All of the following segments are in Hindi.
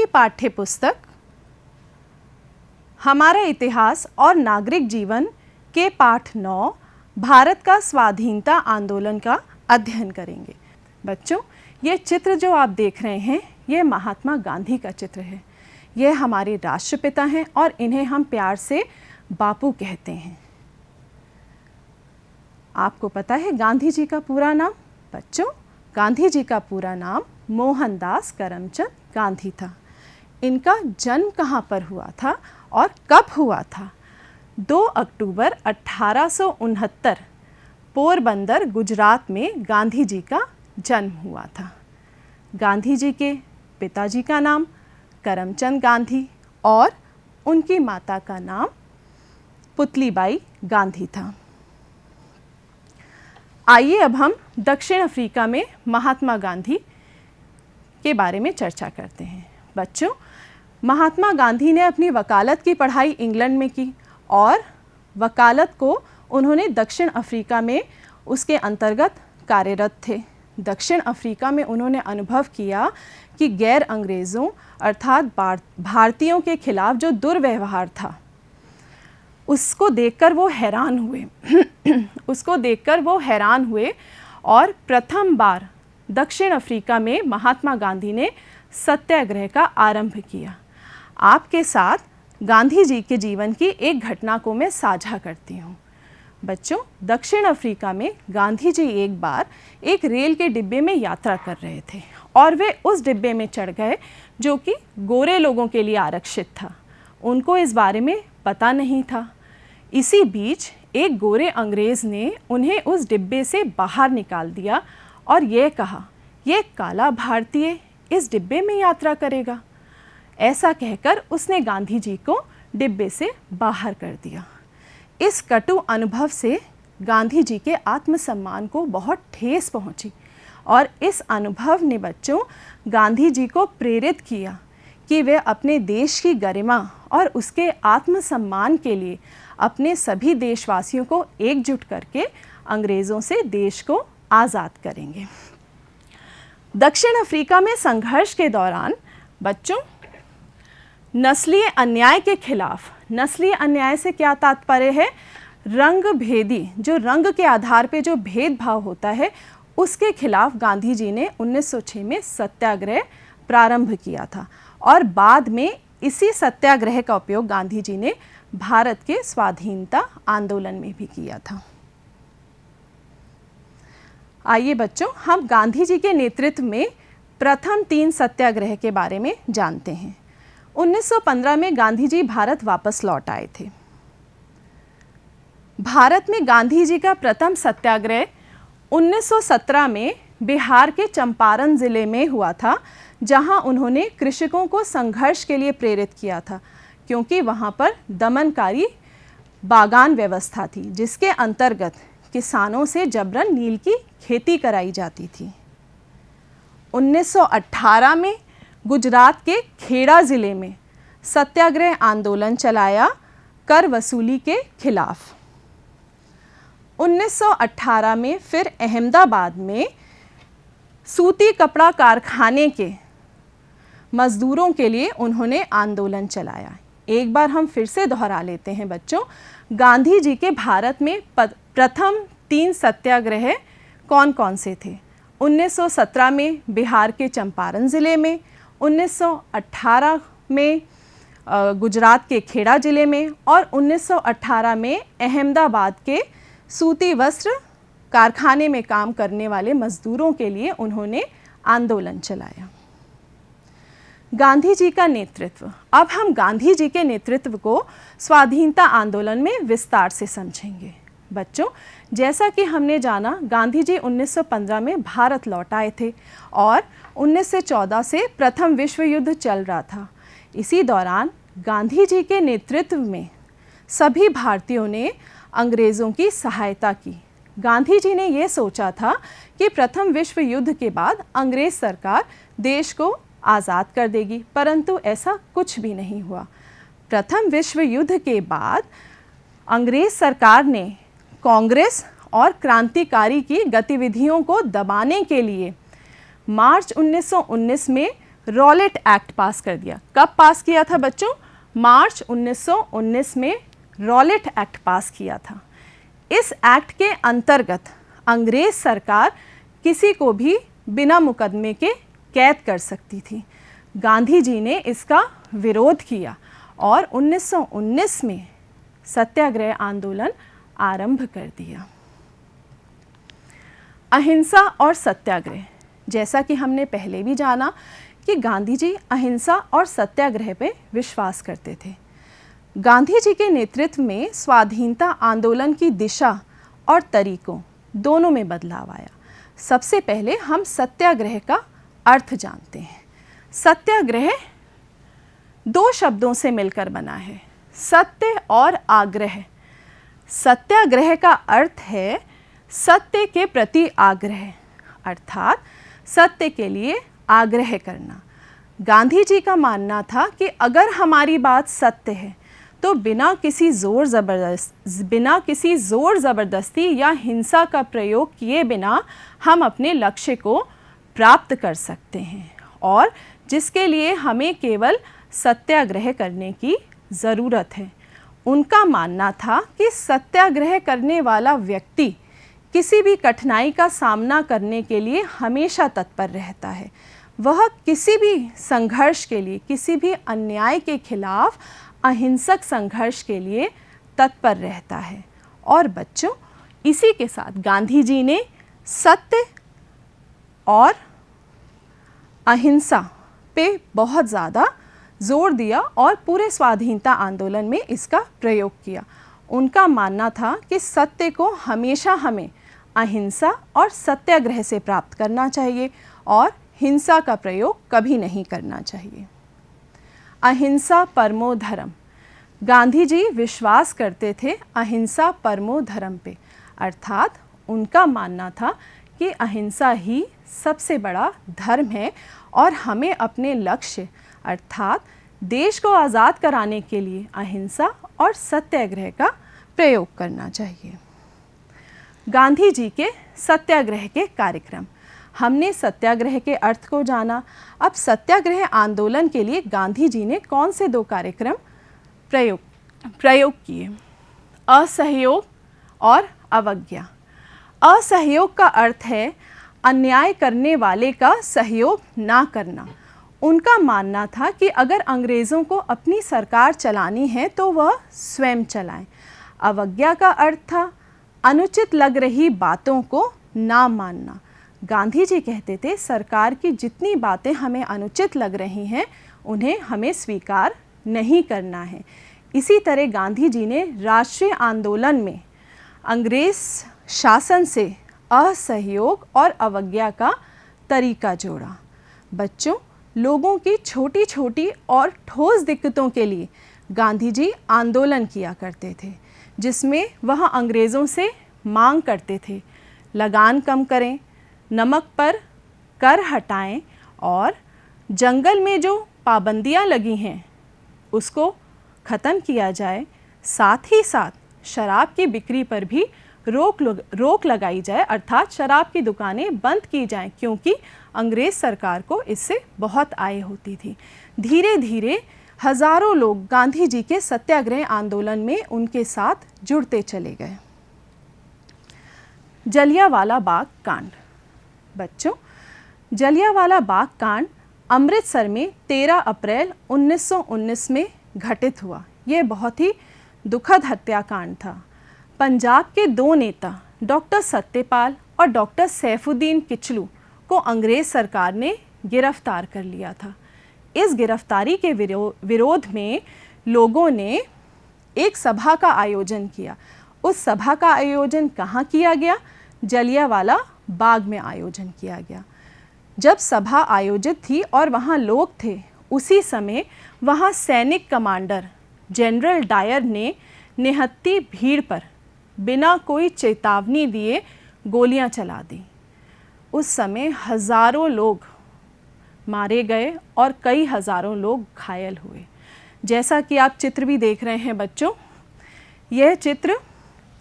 पाठ्य पुस्तक हमारा इतिहास और नागरिक जीवन के पाठ 9 भारत का स्वाधीनता आंदोलन का अध्ययन करेंगे। बच्चों, ये चित्र जो आप देख रहे हैं ये महात्मा गांधी का चित्र है। ये हमारे राष्ट्रपिता हैं और इन्हें हम प्यार से बापू कहते हैं। आपको पता है गांधी जी का पूरा नाम? बच्चों, गांधी जी का पूरा नाम मोहनदास करमचंद गांधी था। इनका जन्म कहाँ पर हुआ था और कब हुआ था? 2 अक्टूबर 1869 पोरबंदर गुजरात में गांधी जी का जन्म हुआ था। गांधी जी के पिताजी का नाम करमचंद गांधी और उनकी माता का नाम पुतलीबाई गांधी था। आइए अब हम दक्षिण अफ्रीका में महात्मा गांधी के बारे में चर्चा करते हैं। बच्चों, महात्मा गांधी ने अपनी वकालत की पढ़ाई इंग्लैंड में की और वकालत को उन्होंने दक्षिण अफ्रीका में उसके अंतर्गत कार्यरत थे। दक्षिण अफ्रीका में उन्होंने अनुभव किया कि गैर अंग्रेज़ों अर्थात भारतीयों के खिलाफ जो दुर्व्यवहार था उसको देखकर वो हैरान हुए और प्रथम बार दक्षिण अफ्रीका में महात्मा गांधी ने सत्याग्रह का आरंभ किया। आपके साथ गांधी जी के जीवन की एक घटना को मैं साझा करती हूँ। बच्चों, दक्षिण अफ्रीका में गांधी जी एक बार एक रेल के डिब्बे में यात्रा कर रहे थे और वे उस डिब्बे में चढ़ गए जो कि गोरे लोगों के लिए आरक्षित था। उनको इस बारे में पता नहीं था। इसी बीच एक गोरे अंग्रेज़ ने उन्हें उस डिब्बे से बाहर निकाल दिया और ये कहा, ये काला भारतीय इस डिब्बे में यात्रा करेगा। ऐसा कहकर उसने गांधी जी को डिब्बे से बाहर कर दिया। इस कटु अनुभव से गांधी जी के आत्मसम्मान को बहुत ठेस पहुंची और इस अनुभव ने बच्चों गांधी जी को प्रेरित किया कि वे अपने देश की गरिमा और उसके आत्मसम्मान के लिए अपने सभी देशवासियों को एकजुट करके अंग्रेज़ों से देश को आज़ाद करेंगे। दक्षिण अफ्रीका में संघर्ष के दौरान बच्चों नस्लीय अन्याय के खिलाफ, नस्लीय अन्याय से क्या तात्पर्य है? रंग भेदी, जो रंग के आधार पे जो भेदभाव होता है उसके खिलाफ गांधी जी ने 1906 में सत्याग्रह प्रारंभ किया था और बाद में इसी सत्याग्रह का उपयोग गांधी जी ने भारत के स्वाधीनता आंदोलन में भी किया था। आइए बच्चों, हम गांधी जी के नेतृत्व में प्रथम 3 सत्याग्रह के बारे में जानते हैं। 1915 में गांधी जी भारत वापस लौट आए थे। भारत में गांधी जी का प्रथम सत्याग्रह 1917 में बिहार के चंपारण जिले में हुआ था, जहां उन्होंने कृषकों को संघर्ष के लिए प्रेरित किया था, क्योंकि वहां पर दमनकारी बागान व्यवस्था थी जिसके अंतर्गत किसानों से जबरन नील की खेती कराई जाती थी। 1918 में गुजरात के खेड़ा ज़िले में सत्याग्रह आंदोलन चलाया कर वसूली के खिलाफ। 1918 में फिर अहमदाबाद में सूती कपड़ा कारखाने के मजदूरों के लिए उन्होंने आंदोलन चलाया। एक बार हम फिर से दोहरा लेते हैं बच्चों, गांधी जी के भारत में प्रथम 3 सत्याग्रह कौन कौन से थे? 1917 में बिहार के चंपारण ज़िले में, 1918 में गुजरात के खेड़ा ज़िले में और 1918 में अहमदाबाद के सूती वस्त्र कारखाने में काम करने वाले मजदूरों के लिए उन्होंने आंदोलन चलाया। गांधी जी का नेतृत्व। अब हम गांधी जी के नेतृत्व को स्वाधीनता आंदोलन में विस्तार से समझेंगे। बच्चों, जैसा कि हमने जाना, गांधी जी 1915 में भारत लौट आए थे और 1914 से प्रथम विश्व युद्ध चल रहा था। इसी दौरान गांधी जी के नेतृत्व में सभी भारतीयों ने अंग्रेज़ों की सहायता की। गांधी जी ने ये सोचा था कि प्रथम विश्व युद्ध के बाद अंग्रेज़ सरकार देश को आज़ाद कर देगी, परंतु ऐसा कुछ भी नहीं हुआ। प्रथम विश्व युद्ध के बाद अंग्रेज़ सरकार ने कांग्रेस और क्रांतिकारी की गतिविधियों को दबाने के लिए मार्च 1919 में रॉलेट एक्ट पास कर दिया। कब पास किया था बच्चों? मार्च 1919 में रॉलेट एक्ट पास किया था। इस एक्ट के अंतर्गत अंग्रेज सरकार किसी को भी बिना मुकदमे के कैद कर सकती थी। गांधी जी ने इसका विरोध किया और 1919 में सत्याग्रह आंदोलन आरंभ कर दिया। अहिंसा और सत्याग्रह, जैसा कि हमने पहले भी जाना कि गांधी जी अहिंसा और सत्याग्रह पे विश्वास करते थे। गांधी जी के नेतृत्व में स्वाधीनता आंदोलन की दिशा और तरीकों दोनों में बदलाव आया। सबसे पहले हम सत्याग्रह का अर्थ जानते हैं। सत्याग्रह दो शब्दों से मिलकर बना है, सत्य और आग्रह। सत्याग्रह का अर्थ है सत्य के प्रति आग्रह, अर्थात सत्य के लिए आग्रह करना। गांधी जी का मानना था कि अगर हमारी बात सत्य है तो बिना किसी ज़ोर ज़बरदस्ती या हिंसा का प्रयोग किए बिना हम अपने लक्ष्य को प्राप्त कर सकते हैं, और जिसके लिए हमें केवल सत्याग्रह करने की ज़रूरत है। उनका मानना था कि सत्याग्रह करने वाला व्यक्ति किसी भी कठिनाई का सामना करने के लिए हमेशा तत्पर रहता है। वह किसी भी संघर्ष के लिए, किसी भी अन्याय के खिलाफ अहिंसक संघर्ष के लिए तत्पर रहता है। और बच्चों, इसी के साथ गांधी जी ने सत्य और अहिंसा पे बहुत ज़्यादा जोर दिया और पूरे स्वाधीनता आंदोलन में इसका प्रयोग किया। उनका मानना था कि सत्य को हमेशा हमें अहिंसा और सत्याग्रह से प्राप्त करना चाहिए और हिंसा का प्रयोग कभी नहीं करना चाहिए। अहिंसा परमो धर्म। गांधी जी विश्वास करते थे अहिंसा परमो धर्म पे, अर्थात उनका मानना था कि अहिंसा ही सबसे बड़ा धर्म है और हमें अपने लक्ष्य अर्थात देश को आज़ाद कराने के लिए अहिंसा और सत्याग्रह का प्रयोग करना चाहिए। गांधी जी के सत्याग्रह के कार्यक्रम। हमने सत्याग्रह के अर्थ को जाना। अब सत्याग्रह आंदोलन के लिए गांधी जी ने कौन से दो कार्यक्रम प्रयोग किए? असहयोग और अवज्ञा। असहयोग का अर्थ है अन्याय करने वाले का सहयोग ना करना। उनका मानना था कि अगर अंग्रेज़ों को अपनी सरकार चलानी है तो वह स्वयं चलाएं। अवज्ञा का अर्थ था अनुचित लग रही बातों को ना मानना। गांधी जी कहते थे सरकार की जितनी बातें हमें अनुचित लग रही हैं उन्हें हमें स्वीकार नहीं करना है। इसी तरह गांधी जी ने राष्ट्रीय आंदोलन में अंग्रेज शासन से असहयोग और अवज्ञा का तरीका जोड़ा। बच्चों, लोगों की छोटी छोटी और ठोस दिक्कतों के लिए गांधी जी आंदोलन किया करते थे, जिसमें वह अंग्रेज़ों से मांग करते थे लगान कम करें, नमक पर कर हटाएं और जंगल में जो पाबंदियां लगी हैं उसको ख़त्म किया जाए। साथ ही साथ शराब की बिक्री पर भी रोक लगाई जाए, अर्थात शराब की दुकानें बंद की जाएं, क्योंकि अंग्रेज़ सरकार को इससे बहुत आय होती थी। धीरे धीरे हज़ारों लोग गांधी जी के सत्याग्रह आंदोलन में उनके साथ जुड़ते चले गए। जलियांवाला बाग कांड। बच्चों, जलियांवाला बाग कांड अमृतसर में 13 अप्रैल 1919 में घटित हुआ। ये बहुत ही दुखद हत्याकांड था। पंजाब के दो नेता डॉक्टर सत्यपाल और डॉक्टर सैफुद्दीन किचलू को अंग्रेज़ सरकार ने गिरफ्तार कर लिया था। इस गिरफ्तारी के विरोध में लोगों ने एक सभा का आयोजन किया। उस सभा का आयोजन कहाँ किया गया? जलियांवाला बाग में आयोजन किया गया। जब सभा आयोजित थी और वहाँ लोग थे, उसी समय वहाँ सैनिक कमांडर जनरल डायर ने निहत्थी भीड़ पर बिना कोई चेतावनी दिए गोलियां चला दी। उस समय हज़ारों लोग मारे गए और कई हज़ारों लोग घायल हुए। जैसा कि आप चित्र भी देख रहे हैं बच्चों, यह चित्र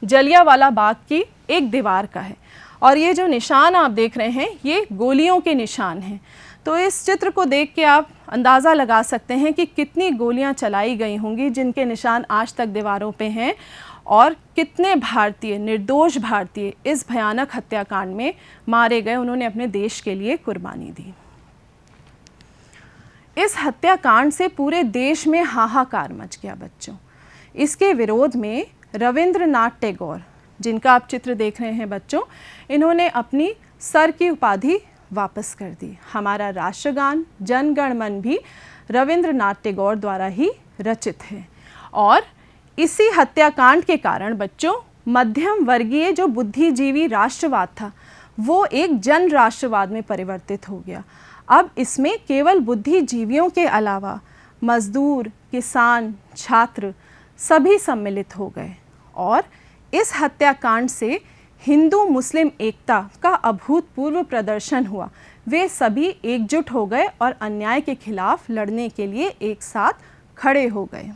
जलियांवाला बाग की एक दीवार का है और ये जो निशान आप देख रहे हैं ये गोलियों के निशान हैं। तो इस चित्र को देख के आप अंदाज़ा लगा सकते हैं कि कितनी गोलियां चलाई गई होंगी जिनके निशान आज तक दीवारों पे हैं, और कितने भारतीय, निर्दोष भारतीय इस भयानक हत्याकांड में मारे गए। उन्होंने अपने देश के लिए कुर्बानी दी। इस हत्याकांड से पूरे देश में हाहाकार मच गया बच्चों। इसके विरोध में रविंद्रनाथ टैगोर, जिनका आप चित्र देख रहे हैं बच्चों, इन्होंने अपनी सर की उपाधि वापस कर दी। हमारा राष्ट्रगान जन गण मन भी रविंद्रनाथ टैगोर द्वारा ही रचित है। और इसी हत्याकांड के कारण बच्चों मध्यम वर्गीय जो बुद्धिजीवी राष्ट्रवाद था वो एक जन राष्ट्रवाद में परिवर्तित हो गया। अब इसमें केवल बुद्धिजीवियों के अलावा मजदूर, किसान, छात्र सभी सम्मिलित हो गए और इस हत्याकांड से हिंदू मुस्लिम एकता का अभूतपूर्व प्रदर्शन हुआ। वे सभी एकजुट हो गए और अन्याय के खिलाफ लड़ने के लिए एक साथ खड़े हो गए।